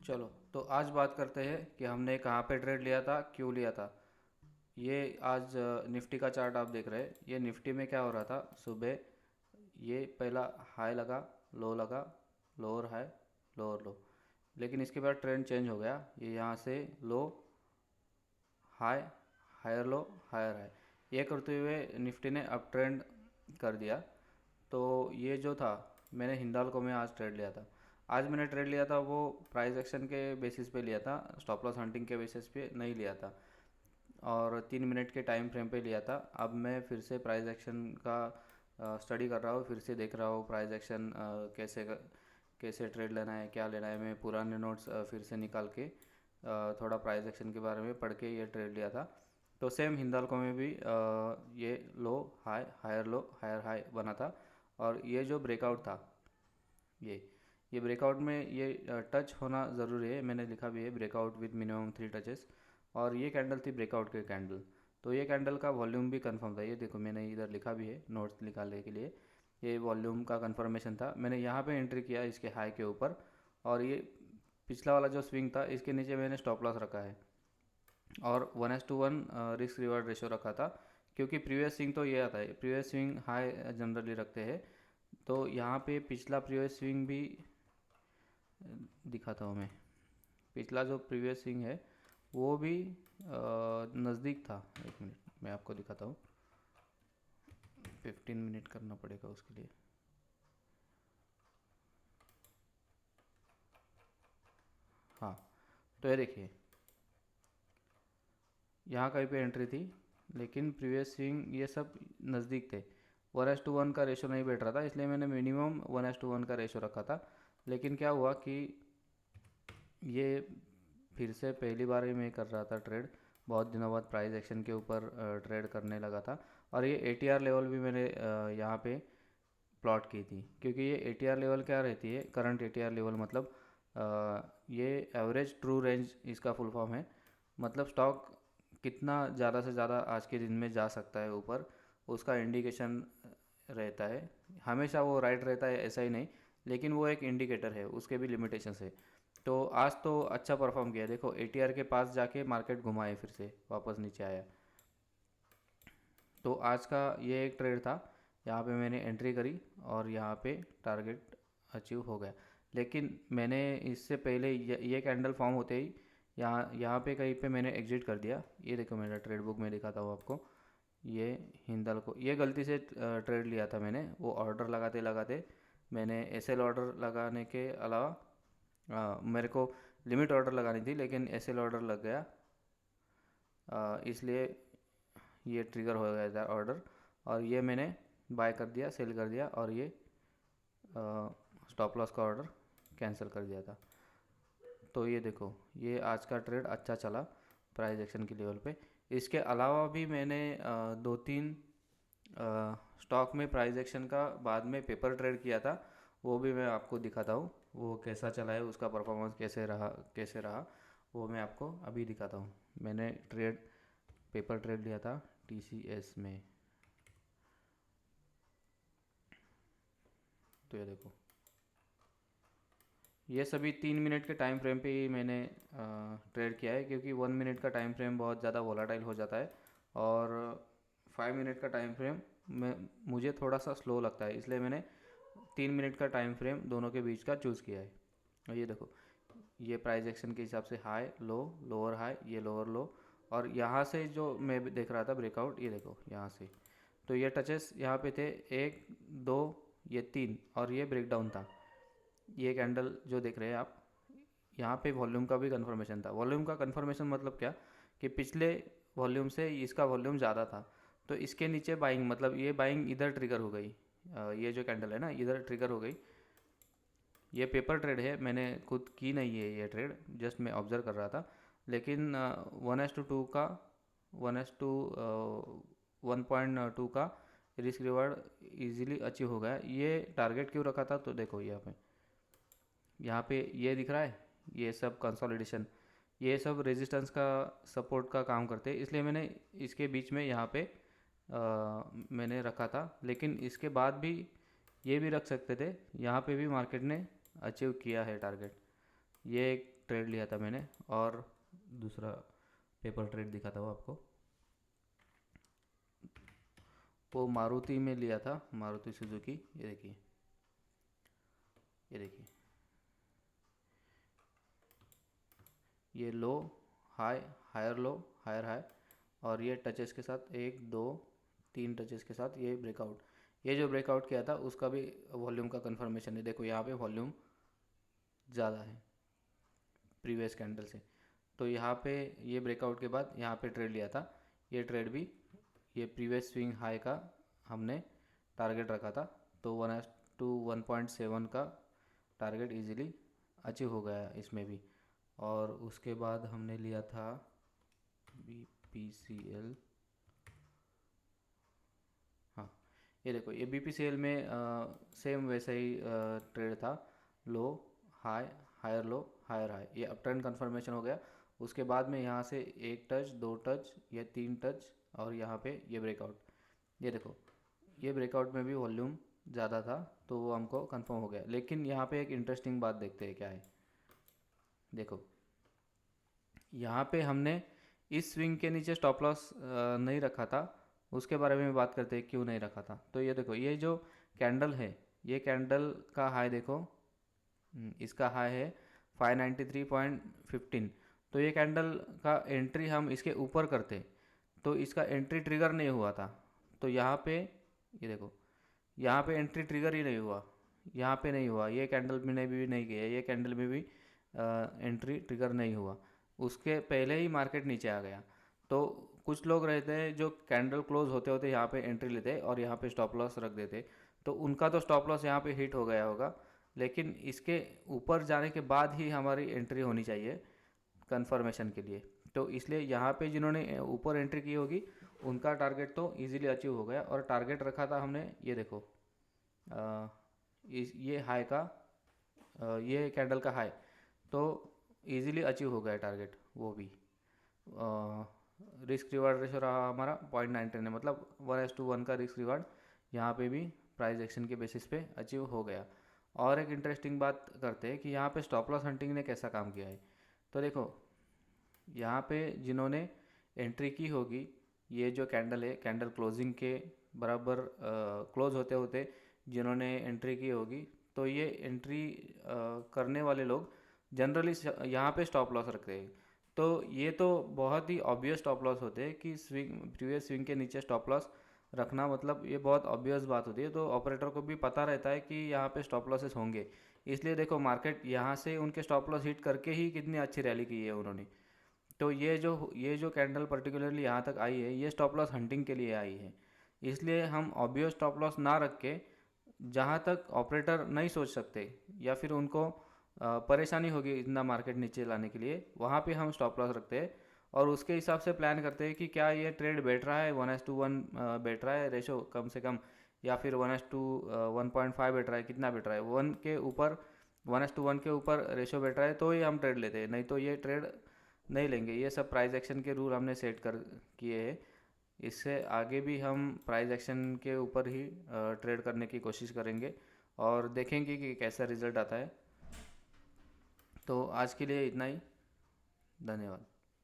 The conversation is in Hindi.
चलो, तो आज बात करते हैं कि हमने कहाँ पे ट्रेड लिया था, क्यों लिया था। ये आज निफ्टी का चार्ट आप देख रहे हैं। ये निफ्टी में क्या हो रहा था सुबह। ये पहला हाई लगा, लो लगा, लोअर हाई, लोअर लो। लेकिन इसके बाद ट्रेंड चेंज हो गया। ये यहाँ से low, high, higher low, higher high, ये करते हुए निफ्टी ने अप ट्रेंड कर दिया। तो ये जो था, मैंने हिंडाल्को में आज ट्रेड लिया था। आज मैंने ट्रेड लिया था वो प्राइस एक्शन के बेसिस पे लिया था, स्टॉप लॉस हंटिंग के बेसिस पे नहीं लिया था। और 3 मिनट के टाइम फ्रेम पे लिया था। अब मैं फिर से प्राइस एक्शन का स्टडी कर रहा हूँ, फिर से देख रहा हूँ प्राइस एक्शन कैसे ट्रेड लेना है, क्या लेना है। मैं पुराने नोट्स फिर से निकाल के थोड़ा प्राइस एक्शन के बारे में पढ़ के ये ट्रेड लिया था। तो सेम हिंदाल्को में भी ये low high, higher low, higher high बना था। और ये जो ब्रेकआउट था, ये ये ब्रेकआउट में ये टच होना ज़रूरी है। मैंने लिखा भी है ब्रेकआउट विद मिनिमम 3 टचेस। और ये कैंडल थी ब्रेकआउट के कैंडल। तो ये कैंडल का वॉल्यूम भी कंफर्म था। ये देखो, मैंने इधर लिखा भी है नोट्स निकालने के लिए। ये वॉल्यूम का कंफर्मेशन था। मैंने यहाँ पे एंट्री किया इसके हाई के ऊपर। और ये पिछला वाला जो स्विंग था, इसके नीचे मैंने स्टॉप लॉस रखा है। और 1:1 रिस्क रिवार्ड रेशो रखा था। क्योंकि प्रीवियस स्विंग तो ये आता है, प्रीवियस स्विंग हाई जनरली रखते हैं। तो यहाँ पे पिछला प्रीवियस स्विंग भी दिखाता हूँ मैं। पिछला जो प्रीवियस स्विंग है वो भी नज़दीक था। 1 मिनट मैं आपको दिखाता हूँ। 15 मिनट करना पड़ेगा उसके लिए। हाँ, तो ये देखिए, यहाँ कहीं पे एंट्री थी, लेकिन प्रीवियस स्विंग ये सब नज़दीक थे। 1:1 का रेशो नहीं बैठ रहा था, इसलिए मैंने मिनिमम 1:1 का रेशो रखा था। लेकिन क्या हुआ कि ये फिर से पहली बार ही मैं कर रहा था ट्रेड। बहुत दिनों बाद प्राइस एक्शन के ऊपर ट्रेड करने लगा था। और ये एटीआर लेवल भी मैंने यहाँ पे प्लॉट की थी। क्योंकि ये एटीआर लेवल क्या रहती है, करंट एटीआर लेवल मतलब ये एवरेज ट्रू रेंज इसका फुल फॉर्म है। मतलब स्टॉक कितना ज़्यादा से ज़्यादा आज के दिन में जा सकता है ऊपर, उसका इंडिकेशन रहता है। हमेशा वो राइट रहता है ऐसा ही नहीं, लेकिन वो एक इंडिकेटर है, उसके भी लिमिटेशंस है। तो आज तो अच्छा परफॉर्म किया। देखो, एटीआर के पास जाके मार्केट घुमाए, फिर से वापस नीचे आया। तो आज का ये एक ट्रेड था। यहाँ पे मैंने एंट्री करी और यहाँ पे टारगेट अचीव हो गया। लेकिन मैंने इससे पहले ये कैंडल फॉर्म होते ही यहाँ यहाँ पे कहीं पे मैंने एग्जिट कर दिया। ये देखो, मेरा ट्रेड बुक में दिखाता हूँ आपको। ये हिंदल को ये गलती से ट्रेड लिया था मैंने। वो ऑर्डर लगाते लगाते मैंने एसएल ऑर्डर लगाने के अलावा मेरे को लिमिट ऑर्डर लगानी थी, लेकिन एसएल ऑर्डर लग गया। इसलिए ये ट्रिगर हो गया था ऑर्डर। और ये मैंने बाय कर दिया, सेल कर दिया, और ये स्टॉप लॉस का ऑर्डर कैंसिल कर दिया था। तो ये देखो, ये आज का ट्रेड अच्छा चला प्राइस एक्शन के लेवल पे। इसके अलावा भी मैंने 2-3 स्टॉक में प्राइस एक्शन का बाद में पेपर ट्रेड किया था। वो भी मैं आपको दिखाता हूँ, वो कैसा चला है, उसका परफॉर्मेंस कैसे रहा वो मैं आपको अभी दिखाता हूँ। मैंने पेपर ट्रेड लिया था टीसीएस में। तो ये देखो, ये सभी 3 मिनट के टाइम फ्रेम पे ही मैंने ट्रेड किया है। क्योंकि 1 मिनट का टाइम फ्रेम बहुत ज़्यादा वोलाटाइल हो जाता है। और 5 मिनट का टाइम फ्रेम में मुझे थोड़ा सा स्लो लगता है, इसलिए मैंने 3 मिनट का टाइम फ्रेम दोनों के बीच का चूज़ किया है। और ये देखो, ये प्राइस एक्शन के हिसाब से हाई लो, लोअर हाई, ये लोअर लो। और यहाँ से जो मैं देख रहा था ब्रेकआउट, ये देखो यहाँ से। तो ये टचेस यहाँ पे थे, 1, 2, ये 3, और ये ब्रेकडाउन था। ये कैंडल जो देख रहे हैं आप, यहाँ पे वॉल्यूम का भी कंफर्मेशन था। वॉल्यूम का कंफर्मेशन मतलब क्या, कि पिछले वॉल्यूम से इसका वॉल्यूम ज़्यादा था। तो इसके नीचे बाइंग, मतलब ये बाइंग इधर ट्रिगर हो गई। ये जो कैंडल है ना, इधर ट्रिगर हो गई। ये पेपर ट्रेड है, मैंने खुद की नहीं है ये ट्रेड, जस्ट मैं ऑब्जर्व कर रहा था। लेकिन 1:2 का 1:1.2 का रिस्क रिवार्ड इजीली अचीव हो गया। ये टारगेट क्यों रखा था, तो देखो यहाँ पे ये दिख रहा है, ये सब कंसोलिडेशन, ये सब रेजिस्टेंस का सपोर्ट का काम करते हैं। इसलिए मैंने इसके बीच में यहाँ पे मैंने रखा था। लेकिन इसके बाद भी ये भी रख सकते थे, यहाँ पे भी मार्केट ने अचीव किया है टारगेट। ये एक ट्रेड लिया था मैंने, और दूसरा पेपर ट्रेड दिखा था वो आपको, वो मारुति में लिया था, मारुति सुजुकी। ये देखिए, ये देखिए, ये low high, higher low, higher high, और ये टचेस के साथ 1 2 3 टचेस के साथ ये ब्रेकआउट। ये जो ब्रेकआउट किया था उसका भी वॉल्यूम का कंफर्मेशन है। देखो यहाँ पे वॉल्यूम ज़्यादा है प्रीवियस कैंडल से। तो यहाँ पे ये ब्रेकआउट के बाद यहाँ पे ट्रेड लिया था। ये ट्रेड भी ये प्रीवियस स्विंग हाई का हमने टारगेट रखा था, तो 1:1.7 का टारगेट इजीली अचीव हो गया इसमें भी। और उसके बाद हमने लिया था BPCL। हाँ, ये देखो, ये BPCL में सेम वैसा ही ट्रेड था, low high, higher low, higher high. ये अप ट्रेंड कन्फर्मेशन हो गया। उसके बाद में यहाँ से 1 टच, 2 टच, या 3 टच, और यहाँ पे ये ब्रेकआउट। ये देखो, ये ब्रेकआउट में भी वॉल्यूम ज़्यादा था, तो वो हमको कंफर्म हो गया। लेकिन यहाँ पे एक इंटरेस्टिंग बात देखते हैं क्या है। देखो, यहाँ पे हमने इस स्विंग के नीचे स्टॉप लॉस नहीं रखा था। उसके बारे में बात करते हैं क्यों नहीं रखा था। तो ये देखो, ये जो कैंडल है, ये कैंडल का हाई देखो, इसका हाई है 593.15। तो ये कैंडल का एंट्री हम इसके ऊपर करते तो इसका एंट्री ट्रिगर नहीं हुआ था। तो यहाँ पे ये देखो, यहाँ पे एंट्री ट्रिगर ही नहीं हुआ, यहाँ पे नहीं हुआ, ये कैंडल में भी नहीं गया, ये कैंडल में भी एंट्री ट्रिगर नहीं हुआ। उसके पहले ही मार्केट नीचे आ गया। तो कुछ लोग रहते हैं जो कैंडल क्लोज होते होते यहाँ पे एंट्री लेते और यहाँ पे स्टॉप लॉस रख देते, तो उनका तो स्टॉप लॉस यहाँ पे हिट हो गया होगा। लेकिन इसके ऊपर जाने के बाद ही हमारी एंट्री होनी चाहिए कंफर्मेशन के लिए। तो इसलिए यहाँ पे जिन्होंने ऊपर एंट्री की होगी उनका टारगेट तो इजीली अचीव हो गया। और टारगेट रखा था हमने, ये देखो, ये हाई का, ये कैंडल का हाई, तो इजीली अचीव हो गया टारगेट वो भी। रिस्क रिवार्ड रेशो रहा हमारा 0.99 है, मतलब 1:1 का रिस्क रिवार्ड यहाँ पे भी प्राइस एक्शन के बेसिस पे अचीव हो गया। और एक इंटरेस्टिंग बात करते हैं कि यहाँ पे स्टॉप लॉस हंटिंग ने कैसा काम किया है। तो देखो, यहाँ पे जिन्होंने एंट्री की होगी, ये जो कैंडल है, कैंडल क्लोजिंग के बराबर क्लोज होते होते जिन्होंने एंट्री की होगी, तो ये एंट्री करने वाले लोग जनरली यहाँ पे स्टॉप लॉस रखते हैं। तो ये तो बहुत ही ऑब्वियस स्टॉप लॉस होते हैं कि स्विंग, प्रीवियस स्विंग के नीचे स्टॉप लॉस रखना, मतलब ये बहुत ऑब्वियस बात होती है। तो ऑपरेटर को भी पता रहता है कि यहाँ पे स्टॉप लॉसेस होंगे। इसलिए देखो, मार्केट यहाँ से उनके स्टॉप लॉस हिट करके ही कितनी अच्छी रैली की है उन्होंने। तो ये जो कैंडल पर्टिकुलरली यहाँ तक आई है, ये स्टॉप लॉस हंटिंग के लिए आई है। इसलिए हम ऑब्वियस स्टॉप लॉस ना रख के, जहाँ तक ऑपरेटर नहीं सोच सकते या फिर उनको परेशानी होगी इतना मार्केट नीचे लाने के लिए, वहाँ पे हम स्टॉप लॉस रखते हैं। और उसके हिसाब से प्लान करते हैं कि क्या ये ट्रेड बैठ रहा है, 1:1 बैठ रहा है रेशो कम से कम, या फिर 1:1.5 बैठ रहा है, कितना बैठ रहा है, 1 के ऊपर, 1:1 के ऊपर रेशो बैठ रहा है तो ही हम ट्रेड लेते हैं, नहीं तो ये ट्रेड नहीं लेंगे। ये सब प्राइस एक्शन के रूल हमने सेट कर किए हैं। इससे आगे भी हम प्राइस एक्शन के ऊपर ही ट्रेड करने की कोशिश करेंगे और देखेंगे कि कैसा रिजल्ट आता है। तो आज के लिए इतना ही, धन्यवाद।